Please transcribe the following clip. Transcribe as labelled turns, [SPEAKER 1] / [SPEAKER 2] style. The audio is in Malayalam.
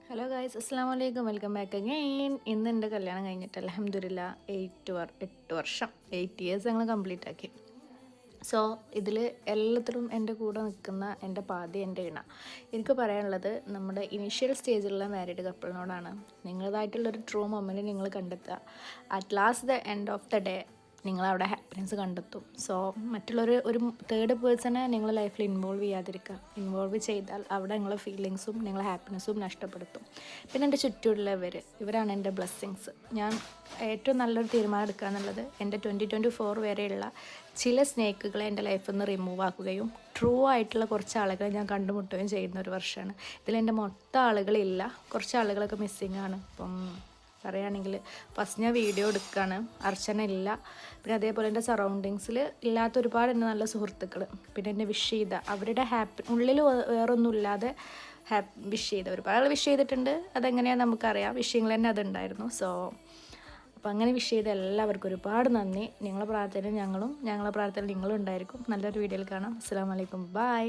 [SPEAKER 1] ഹലോ ഗായ്സ്, അസ്സാം വലൈക്കും. Welcome back again. ഇന്ന് എൻ്റെ കല്യാണം കഴിഞ്ഞിട്ട് അൽഹംദുലില്ലാ 8 വർഷം 8 ഇയേഴ്സ് ഞങ്ങൾ കംപ്ലീറ്റ് ആക്കി. സോ ഇതിൽ എല്ലാത്തിലും എൻ്റെ കൂടെ നിൽക്കുന്ന എൻ്റെ പാതി എൻ്റെ ഇണ. എനിക്ക് പറയാനുള്ളത് നമ്മുടെ ഇനീഷ്യൽ സ്റ്റേജിലുള്ള മാരീഡ് കപ്പിളിനോടാണ്. നിങ്ങളതായിട്ടുള്ളൊരു ട്രൂ മൊമെൻറ്റ് നിങ്ങൾ കണ്ടെത്തുക. At last the end of the day നിങ്ങളവിടെ ഹാപ്പിനെസ് കണ്ടെത്തും. സോ ഒരു തേർഡ് പേഴ്സണെ നിങ്ങളുടെ ലൈഫിൽ ഇൻവോൾവ് ചെയ്യാതിരിക്കുക. ഇൻവോൾവ് ചെയ്താൽ അവിടെ നിങ്ങളെ ഫീലിങ്സും നിങ്ങളെ ഹാപ്പിനെസ്സും നഷ്ടപ്പെടുത്തും. പിന്നെ എൻ്റെ ഇവരാണ് എൻ്റെ ബ്ലെസ്സിങ്സ്. ഞാൻ ഏറ്റവും നല്ലൊരു തീരുമാനം എടുക്കുക എന്നുള്ളത് എൻ്റെ 2024 വരെയുള്ള ചില സ്നേക്കുകളെ എൻ്റെ ലൈഫിൽ നിന്ന് റിമൂവ് ആക്കുകയും ട്രൂ ആയിട്ടുള്ള കുറച്ച് ആളുകളെ ഞാൻ കണ്ടുമുട്ടുകയും ചെയ്യുന്ന ഒരു വർഷമാണ്. ഇതിലെൻ്റെ മൊത്തം ആളുകളില്ല, കുറച്ച് ആളുകളൊക്കെ മിസ്സിങ് ആണ്. ഇപ്പം പറയുകയാണെങ്കിൽ ഫസ്റ്റ് ഞാൻ വീഡിയോ എടുക്കുകയാണ്, അർച്ചന ഇല്ല. പിന്നെ അതേപോലെ എൻ്റെ സറൗണ്ടിങ്സിൽ ഇല്ലാത്ത ഒരുപാട് എൻ്റെ നല്ല സുഹൃത്തുക്കൾ, പിന്നെ എന്നെ വിഷ് ചെയ്ത അവരുടെ ഉള്ളിൽ വേറൊന്നും ഇല്ലാതെ വിഷ് ചെയ്ത ഒരുപാട് വിഷ് ചെയ്തിട്ടുണ്ട്. അതെങ്ങനെയാണെന്ന് നമുക്കറിയാം, വിഷയങ്ങൾ തന്നെ അതുണ്ടായിരുന്നു. സോ അപ്പോൾ അങ്ങനെ വിഷ് ചെയ്ത എല്ലാവർക്കും ഒരുപാട് നന്ദി. നിങ്ങളെ പ്രാർത്ഥന ഞങ്ങളെ പ്രാർത്ഥന നിങ്ങളും ഉണ്ടായിരിക്കും. നല്ലൊരു വീഡിയോയിൽ കാണാം. അസ്സലാമു അലൈക്കും. ബൈ.